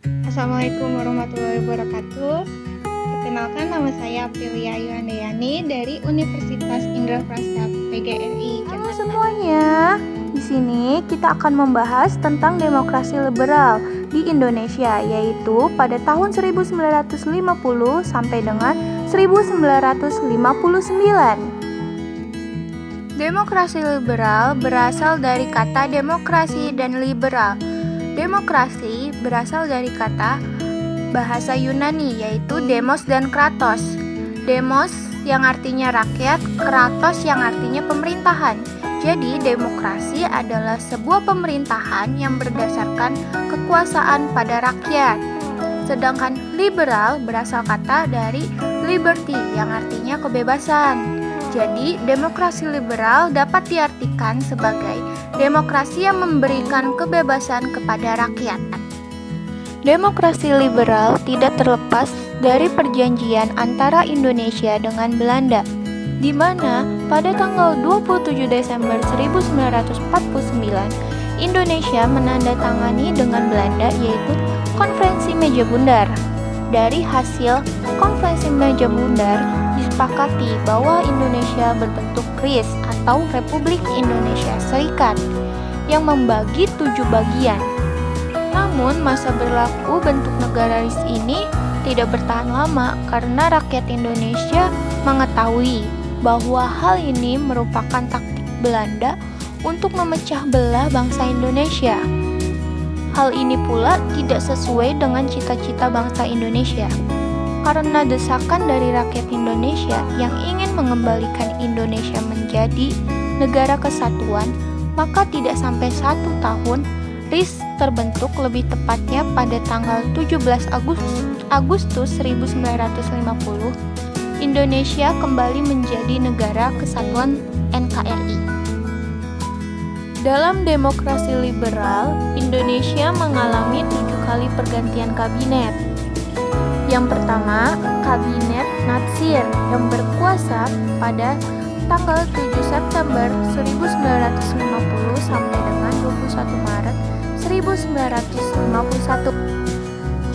Assalamualaikum warahmatullahi wabarakatuh. Perkenalkan, nama saya Aprilia Yuhandayani dari Universitas Indraprasta PGRI Halo Jakarta. semuanya, di sini kita akan membahas tentang demokrasi liberal di Indonesia, yaitu pada tahun 1950 sampai dengan 1959. Demokrasi liberal berasal dari kata demokrasi dan liberal. Demokrasi berasal dari kata bahasa Yunani, yaitu demos dan kratos. Demos yang artinya rakyat, kratos yang artinya pemerintahan. Jadi, demokrasi adalah sebuah pemerintahan yang berdasarkan kekuasaan pada rakyat. Sedangkan liberal berasal kata dari liberty yang artinya kebebasan. Jadi, demokrasi liberal dapat diartikan sebagai demokrasi yang memberikan kebebasan kepada rakyat. Demokrasi liberal tidak terlepas dari perjanjian antara Indonesia dengan Belanda, di mana pada tanggal 27 Desember 1949, Indonesia menandatangani dengan Belanda yaitu Konferensi Meja Bundar. Dari hasil Konferensi Meja Bundar, disepakati bahwa Indonesia berbentuk KRIS atau Republik Indonesia Serikat yang membagi 7 bagian. Namun masa berlaku bentuk negara KRIS ini tidak bertahan lama karena rakyat Indonesia mengetahui bahwa hal ini merupakan taktik Belanda untuk memecah belah bangsa Indonesia. Hal ini pula tidak sesuai dengan cita-cita bangsa Indonesia. Karena desakan dari rakyat Indonesia yang ingin mengembalikan Indonesia menjadi negara kesatuan, maka tidak sampai 1 tahun RIS terbentuk, lebih tepatnya pada tanggal 17 Agustus 1950, Indonesia kembali menjadi negara kesatuan NKRI. Dalam demokrasi liberal, Indonesia mengalami 7 kali pergantian kabinet. Yang pertama, Kabinet Natsir yang berkuasa pada tanggal 7 September 1950 sampai dengan 21 Maret 1951.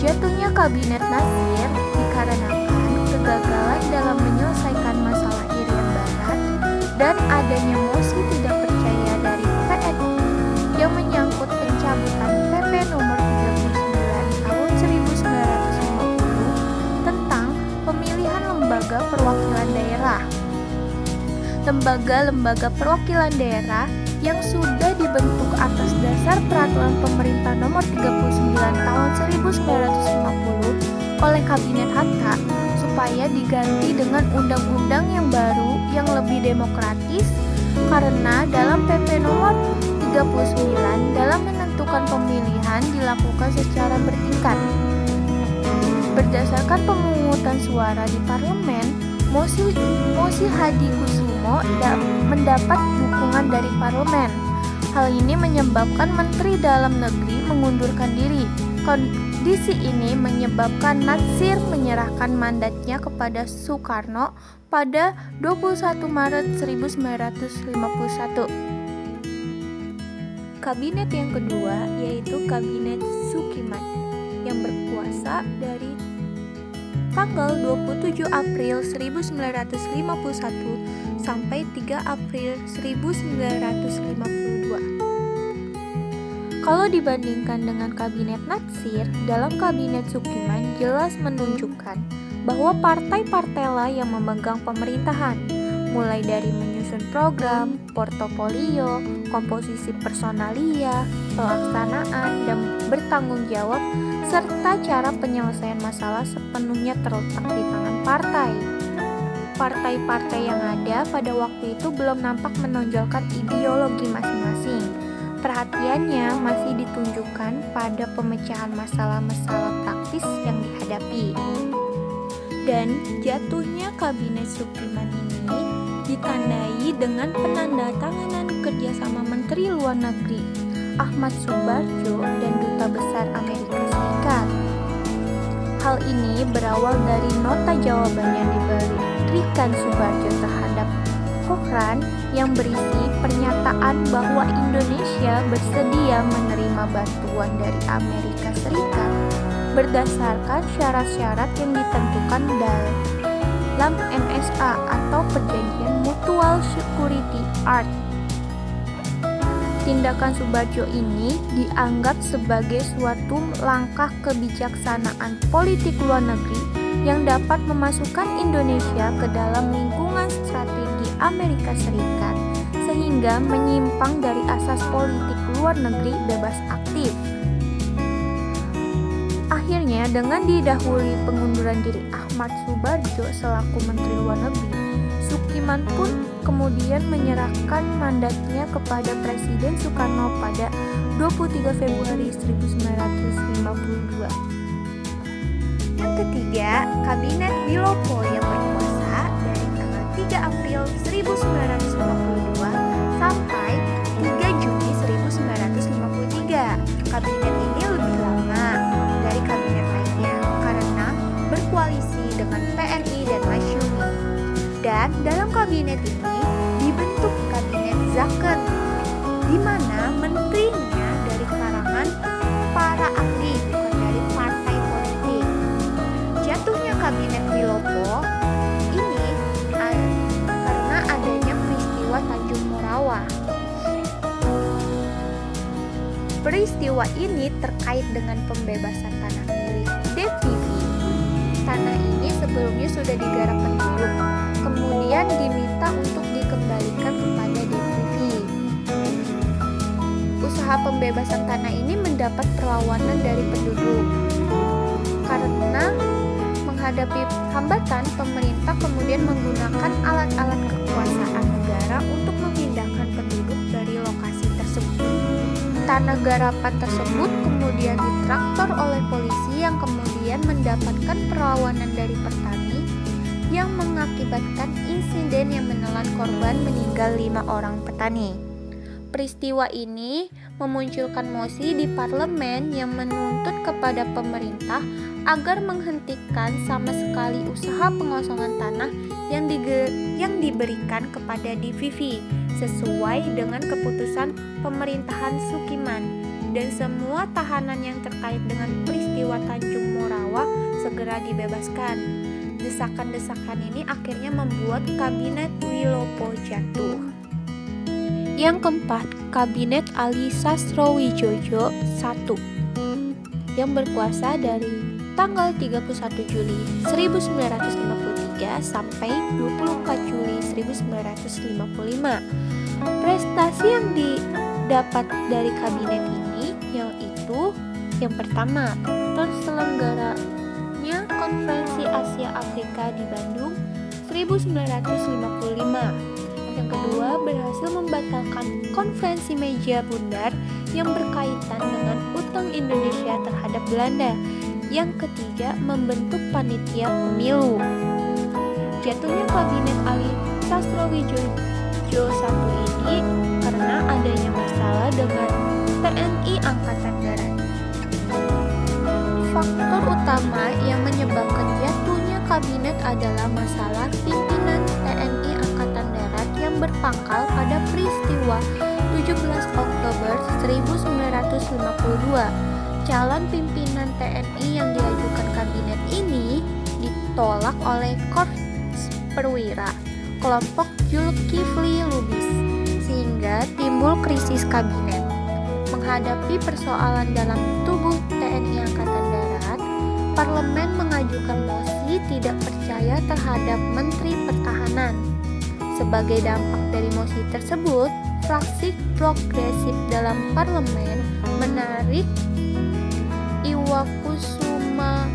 Jatuhnya Kabinet Natsir dikarenakan kegagalan dalam menyelesaikan masalah Irian Barat dan adanya mosi tidak percaya dari PNI yang menyangkut pencabutan PP nomor 39 tahun 1950 tentang pemilihan lembaga perwakilan daerah. Lembaga-lembaga perwakilan daerah yang sudah dibentuk atas dasar peraturan pemerintah nomor 39 tahun 1950 oleh Kabinet Hatta supaya diganti dengan undang-undang yang baru yang lebih demokratis, karena dalam PP nomor 39 dalam menentukan pemilihan dilakukan secara bertingkat. Berdasarkan pemungutan suara di parlemen, mosi Hadikusumo mendapat dukungan dari parlemen. Hal ini menyebabkan Menteri Dalam Negeri mengundurkan diri. Kondisi ini menyebabkan Natsir menyerahkan mandatnya kepada Soekarno pada 21 Maret 1951. Kabinet yang kedua yaitu Kabinet Sukiman yang berkuasa dari tanggal 27 April 1951 sampai 3 April 1952. Kalau dibandingkan dengan Kabinet Natsir, dalam Kabinet Sukiman jelas menunjukkan bahwa partai-partailah yang memegang pemerintahan, mulai dari menyusun program, portofolio, komposisi personalia, pelaksanaan, dan bertanggung jawab, serta cara penyelesaian masalah sepenuhnya terletak di tangan partai. Partai-partai yang ada pada waktu itu belum nampak menonjolkan ideologi masing-masing. Perhatiannya masih ditunjukkan pada pemecahan masalah-masalah praktis yang dihadapi. Dan jatuhnya Kabinet Sukiman ini ditandai dengan penandatanganan kerjasama Menteri Luar Negeri Ahmad Subarjo dan Duta Besar Amerika Serikat. Hal ini berawal dari nota jawaban yang diberikan Subarjo terhadap Cochrane yang berisi pernyataan bahwa Indonesia bersedia menerima bantuan dari Amerika Serikat berdasarkan syarat-syarat yang ditentukan dalam MSA atau Perjanjian Mutual Security Art. Tindakan Soebardjo ini dianggap sebagai suatu langkah kebijaksanaan politik luar negeri yang dapat memasukkan Indonesia ke dalam lingkungan strategi Amerika Serikat sehingga menyimpang dari asas politik luar negeri bebas aktif. Akhirnya, dengan didahului pengunduran diri Ahmad Soebardjo selaku Menteri Luar Negeri, Sukiman pun kemudian menyerahkan mandatnya kepada Presiden Soekarno pada 23 Februari 1952. Yang ketiga, Kabinet Wilopo yang berkuasa dari tanggal 3 April 1952 sampai 3 Juni 1953. Kabinet ini lebih lama dari kabinet lainnya karena berkoalisi dengan PNI dan Masyumi. Dan dalam kabinet ini dibentuk Kabinet Zaken, di mana menterinya dari kalangan para ahli bukan dari partai politik. Jatuhnya Kabinet Wilopo ini karena adanya peristiwa Tanjung Morawa. Peristiwa ini terkait dengan pembebasan tanah milik DVV. Tanah ini sebelumnya sudah digarap penduduk, kemudian diminta untuk dikembalikan kepada DVV. Usaha pembebasan tanah ini mendapat perlawanan dari penduduk. Karena menghadapi hambatan, pemerintah kemudian menggunakan alat-alat kekuasaan negara untuk memindahkan penduduk dari lokasi tersebut. Tanah garapan tersebut kemudian ditraktor oleh polisi yang kemudian mendapatkan perlawanan dari petani yang mengakibatkan insiden yang menelan korban meninggal 5 orang petani. Peristiwa ini memunculkan mosi di parlemen yang menuntut kepada pemerintah agar menghentikan sama sekali usaha pengosongan tanah yang diberikan kepada DVV sesuai dengan keputusan pemerintahan Sukiman, dan semua tahanan yang terkait dengan peristiwa Tanjung Morawa segera dibebaskan. Desakan-desakan ini akhirnya membuat Kabinet Wilopo jatuh. Yang keempat, Kabinet Ali Sastrowijoyo I yang berkuasa dari tanggal 31 Juli 1953 sampai 24 Juli 1955. Prestasi yang didapat dari kabinet ini yaitu yang pertama, terselenggaranya Konferensi Asia Afrika di Bandung 1955. Yang kedua, berhasil membatalkan Konferensi Meja Bundar yang berkaitan dengan utang Indonesia terhadap Belanda. Yang ketiga, membentuk panitia pemilu. Jatuhnya Kabinet Ali Sastrowijoyo I ini karena adanya masalah dengan TNI Angkatan Darat. Faktor utama yang menyebabkan jatuhnya kabinet adalah masalah pimpinan TNI Angkatan Darat yang berpangkal pada peristiwa 17 Oktober 1952. Calon pimpinan TNI yang diajukan kabinet ini ditolak oleh Korps Perwira, kelompok Zulkifli Lubis, sehingga timbul krisis kabinet. Menghadapi persoalan dalam tubuh TNI Angkatan Darat, parlemen mengajukan mosi tidak percaya terhadap Menteri Pertahanan. Sebagai dampak dari mosi tersebut, fraksi progresif dalam parlemen menarik Iwakusuma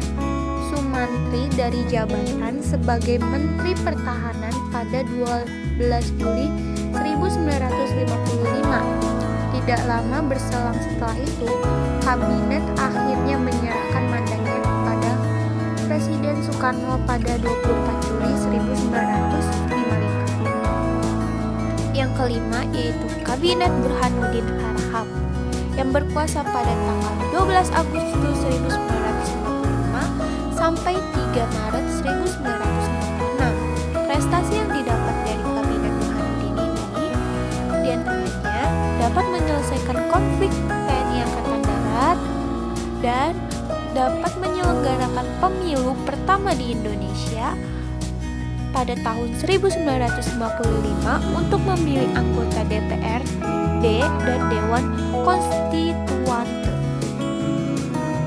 Sumantri dari jabatan sebagai Menteri Pertahanan pada 12 Juli 1955. Tidak lama berselang setelah itu, kabinet akhirnya menyerahkan mandatnya kepada Presiden Soekarno pada 24 Juli 1955. Yang kelima yaitu Kabinet Burhanuddin Harahap yang berkuasa pada tanggal 12 Agustus 1955 sampai 3 Maret 1956. Prestasi yang didapat dari Kabinet Burhanuddin ini diantaranya dapat menyelesaikan konflik TNI Angkatan Darat dan dapat menyelenggarakan pemilu pertama di Indonesia pada tahun 1955 untuk memilih anggota DPRD dan Dewan Konstituante.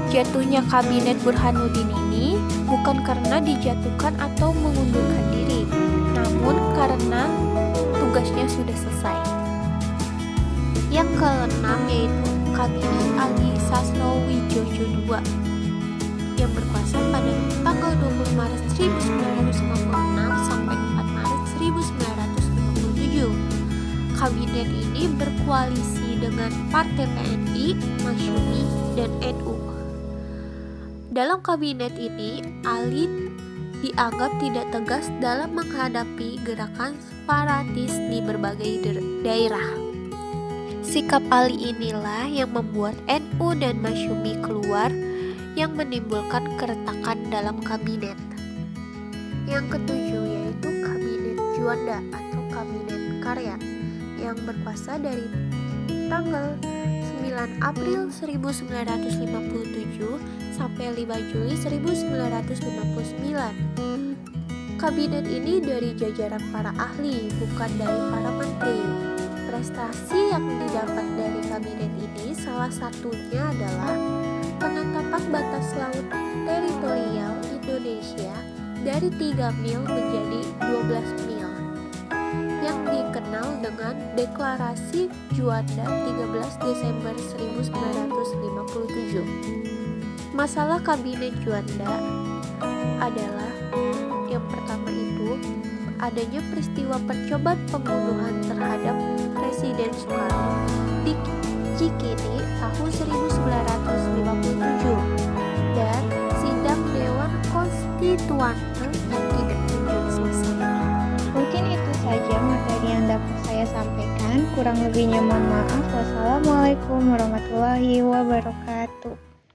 Jatuhnya kabinet Burhanuddin ini bukan karena dijatuhkan atau mengundurkan diri, namun karena tugasnya sudah selesai. Yang keenam yaitu Kabinet Ali Sastrowijoyo II yang berkuasa pada tanggal 20 Maret 1956 sampai 4 Maret 1957. Kabinet ini berkoalisi dengan Partai PNI, Masyumi, dan NU. Dalam kabinet ini, Ali dianggap tidak tegas dalam menghadapi gerakan separatis di berbagai daerah. Sikap Ali inilah yang membuat NU dan Masyumi keluar, yang menimbulkan keretakan dalam kabinet. Yang ketujuh yaitu Kabinet Juanda atau Kabinet Karya yang berkuasa dari tanggal 9 April 1957 sampai 5 Juli 1959. Kabinet ini dari jajaran para ahli, bukan dari para menteri. Prestasi yang didapat dari kabinet ini salah satunya adalah penetapan batas laut teritorial Indonesia dari 3 mil menjadi 12 mil yang dikenal dengan Deklarasi Juanda 13 Desember 1957. Masalah kabinet Juanda adalah yang pertama itu adanya peristiwa percobaan pembunuhan terhadap Presiden Soekarno di Cikini tahun 1957 dan sidang Dewan Konstituante yang tidak kunjung selesai. Mungkin itu saja materi yang dapat saya sampaikan. Kurang lebihnya mohon maaf. Wassalamualaikum warahmatullahi wabarakatuh.